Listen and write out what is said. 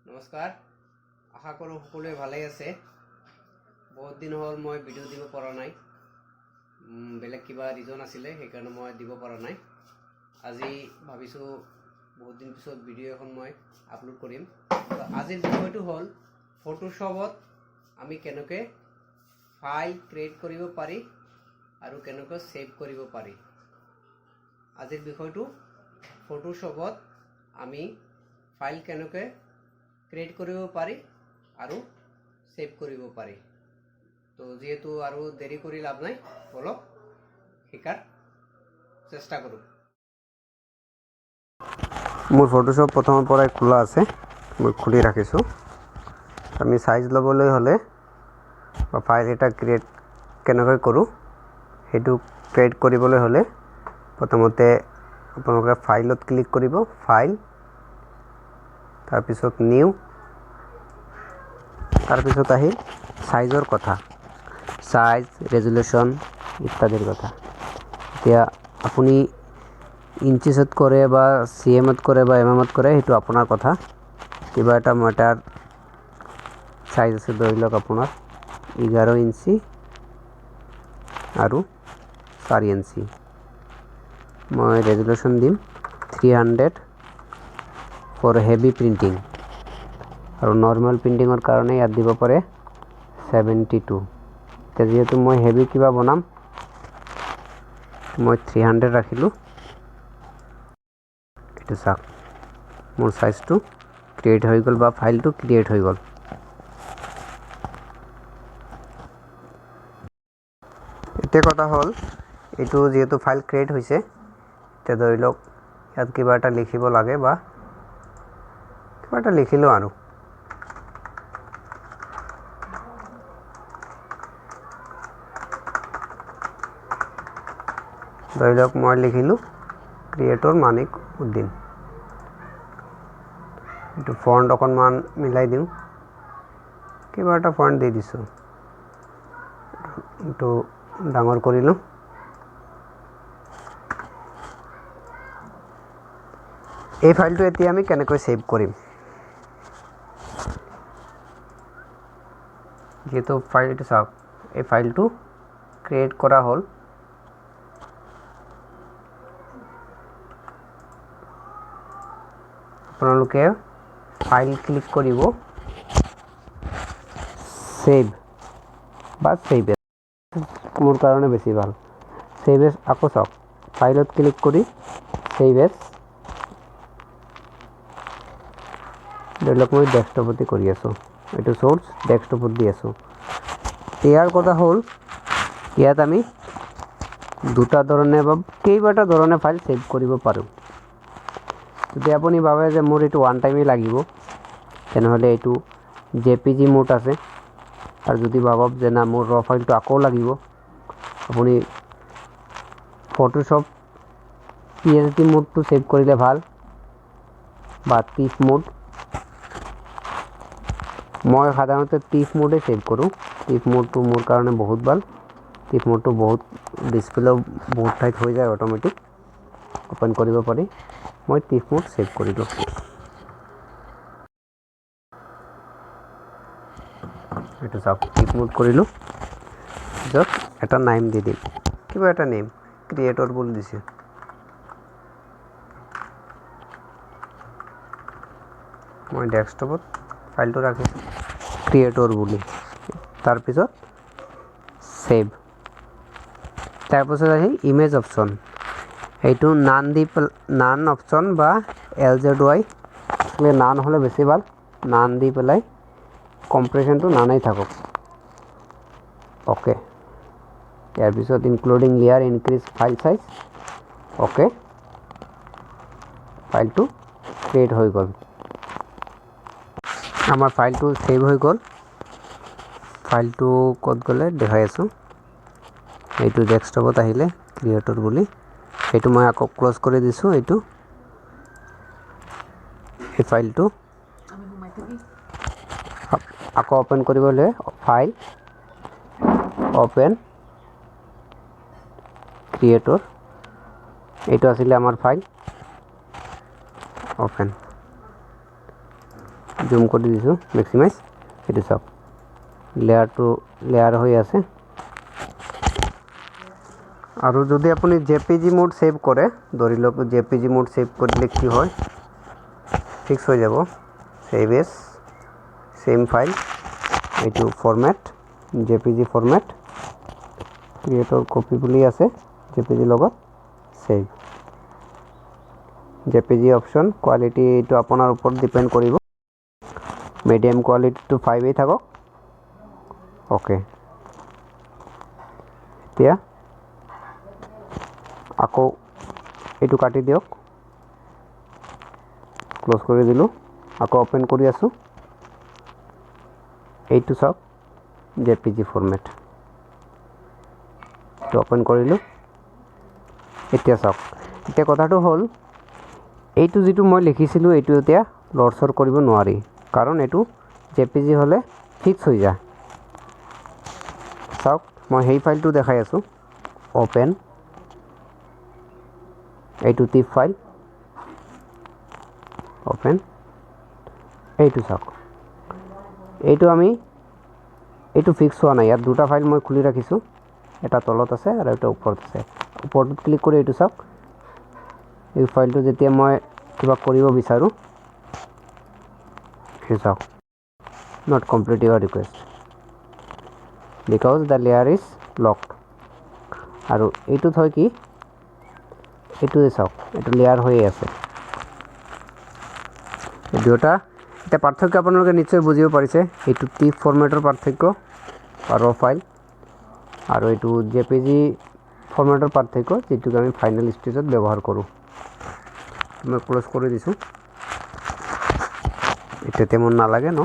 নমস্কাৰ, আশা কৰোঁ সকলোৱে ভালেই আছে। বহুত দিন হ'ল মই ভিডিঅ' দিব পৰা নাই, বেলেগ কিবা ৰিজন আছিলে, সেইকাৰণে মই দিব পৰা নাই। আজি ভাবিছোঁ বহুত দিন পিছত ভিডিঅ' এখন মই আপলোড কৰিম। আজিৰ বিষয়টো হ'ল ফটোশ্বপত আমি কেনেকৈ ফাইল ক্ৰিয়েট কৰিব পাৰি আৰু কেনেকৈ ছেভ কৰিব পাৰি। আজিৰ বিষয়টো ফটোশ্বপত আমি ফাইল কেনেকৈ ক্ৰিয়েট কৰিব পাৰি আৰু সেভ কৰিব পাৰি। তো যেহেতু আৰু দেৰি কৰি লাভ নাই, বলক শিকাৰ চেষ্টা কৰোঁ। মোৰ ফটোশ্বপ প্ৰথমৰ পৰাই খোলা আছে, মই খুলি ৰাখিছোঁ। আমি সাইজ ল'বলৈ হ'লে বা ফাইল এটা ক্ৰিয়েট কেনেকৈ কৰোঁ সেইটো ক্ৰিয়েট কৰিবলৈ হ'লে প্ৰথমতে আপোনালোকে ফাইলত ক্লিক কৰিব, ফাইল, তাৰপিছত নিউ, তাৰপিছত আহিল সাইজৰ কথা, সাইজ, ৰেজুলেশ্যন ইত্যাদিৰ কথা। এতিয়া আপুনি ইঞ্চিছত কৰে বা CMত কৰে বা MMত কৰে সেইটো আপোনাৰ কথা। কিবা এটা মাটাৰ সাইজ আছে, ধৰি লওক আপোনাৰ 11 ইঞ্চি আৰু 4 ইঞ্চি। মই ৰেজুলেশ্যন দিম 300 ফৰ হেভি প্ৰিণ্টিং আৰু নৰ্মেল প্ৰিণ্টিঙৰ কাৰণে ইয়াত দিব পাৰে 72। এতিয়া যিহেতু মই হেভি কিবা বনাম, মই 300 ৰাখিলোঁ। এইটো চাওক, মোৰ সাইজটো ক্ৰিয়েট হৈ গ'ল বা ফাইলটো ক্ৰিয়েট হৈ গ'ল। এতিয়া কথা হ'ল, এইটো যিহেতু ফাইল ক্ৰিয়েট হৈছে, এতিয়া ধৰি লওক ইয়াত কিবা এটা লিখিব লাগে বা কিবা এটা লিখিলোঁ আৰু ধৰি লওক মই লিখিলোঁ ক্ৰিয়েটৰ মানিক উদ্দিন। এইটো ফন্ট অকণমান মিলাই দিওঁ, কিবা এটা ফন্ট দি দিছোঁ, এইটো ডাঙৰ কৰিলোঁ। এই ফাইলটো এতিয়া আমি কেনেকৈ ছেভ কৰিম। যেহেতু ফাইলটো চাওক, এই ফাইলটো ক্ৰিয়েট কৰা হ'ল। আপোনালোকে ফাইল ক্লিক কৰিব, ছেভ বা ছেভ এজ, মোৰ কাৰণে বেছি ভাল। ছেভ এজ, আকৌ চাওক ফাইলত ক্লিক কৰি ছেভ এজ, ধৰি লওক মই ডেস্কটপতে কৰি আছোঁ, এইটো চ'ৰ্চ ডেস্কটপত দি আছোঁ। ইয়াৰ কথা হ'ল, ইয়াত আমি দুটা ধৰণে বা কেইবাটা ধৰণে ফাইল ছেভ কৰিব পাৰোঁ। যদি আপুনি ভাবে যে মোৰ এইটো ওৱান টাইমেই লাগিব, তেনেহ'লে এইটো JPG মোড আছে। আৰু যদি ভাবক যে না মোৰ ৰ ফাইলটো আকৌ লাগিব, আপুনি ফটোশ্বপ PSD মোডটো ছেভ কৰিলে ভাল, বা TIFF মোড। মই সাধাৰণতে TIFF মোডে ছেভ কৰোঁ। TIFF মোডটো মোৰ কাৰণে বহুত ভাল। TIFF মোডটো বহুত ডিছপ্লেও বহুত ঠাইত হৈ যায়, অট'মেটিক অ'পেন কৰিব পাৰি। মই TIFF মোড ছেভ কৰিলোঁ। এইটো চাওক, TIFF মোড কৰিলোঁ, পিছত এটা নাম দি দিম, কিবা এটা নেম, ক্ৰিয়েটৰ বুলি দিছোঁ। মই ডেস্কটপত ফাইলটো ৰাখিছোঁ ক্ৰিয়েটৰ বুলি, তাৰপিছত ছেভ। তাৰপিছত আহিল ইমেজ অপশ্যন, এইটো নান অপশ্যন বা LZY, নান হ'লে বেছি ভাল। নান দি পেলাই কম্প্ৰেশ্যনটো নানেই থাকক, অ'কে। ইয়াৰ পিছত including layer, increase file size, okay. ফাইলটো ক্ৰিয়েট হৈ গ'ল। আমাৰ ফাইলটো ছেভ হৈ গ'ল। ফাইলটো ক'ত গ'লে দেখাই আছোঁ, এইটো ডেস্কটপত আহিলে ক্ৰিয়েটৰ বুলি, এইটো মই আকৌ ক্ল'জ কৰি দিছোঁ। এইটো এই ফাইলটো আকৌ অ'পেন কৰিবলৈ, ফাইল, অ'পেন, ক্ৰিয়েটৰ, এইটো আছিলে আমাৰ ফাইল, অ'পেন। জুম কৰি দিছোঁ মেক্সিমাইজ এইটো চাওক লেয়াৰটো লেয়াৰ হৈ আছে আৰু যদি আপুনি জেপিজি মোড সেভ কৰে ধৰি লওক জেপিজি মোড সেভ কৰিলে কি হয় ফিক্স হৈ যাব সেভ এজ সেম ফাইল এইটো format JPG format creator copy বুলি আছে জেপিজি লগত সেভ জেপিজি অপশন কোৱালিটি এইটো আপোনাৰ ওপৰত ডিপেন্ড কৰিব মিডিয়াম কোৱালিটিটো 5 এই থাকক ওকে এতিয়া আকৌ এইটো কাটি দিয়ক ক্লোজ কৰি দিলোঁ আকৌ ওপেন কৰি আছোঁ এইটো চাওক জেপিজি ফৰমেট তো ওপেন কৰিলোঁ এতিয়া চাওক এতিয়া কথাটো হ'ল এইটো যেটো মই লিখিছিলোঁ এইটো এতিয়া লৰচৰ কৰিব নোৱাৰি কাৰণ এইটো জেপিজি হলে ফিক্স হৈ যায় চাওক মই সেই ফাইলটো দেখাই আছোঁ ওপেন এইটো টিপ ফাইল ওপেন এইটো চাওক এইটো আমি এইটো ফিক্স হোৱা নাই ইয়াত দুটা ফাইল মই খুলি ৰাখিছোঁ এটা তলত আছে আৰু এটা ওপৰত আছে ওপৰত ক্লিক কৰি এইটো চাওক এই ফাইলটো যেতিয়া মই কিবা কৰিব বিচাৰো এই চাওক not complete your request because the layer is locked আৰু এইটোত হয় কি এইটো চাওক এইটো লেয়াৰ হৈ আছে দুটা এটা পাৰ্থক্য আপোনালোকে নিশ্চয় বুজিব পাৰিছে এইটো টিপ ফৰমেটৰ পাৰ্থক্য আৰু ফাইল আৰু এইটো জেপিজি ফৰমেটৰ পাৰ্থক্য যেটো আমি ফাইনাল ষ্টেজত ব্যৱহাৰ কৰোঁ মই ক্লোজ কৰি দিছোঁ এটা তেমন নালাগে ন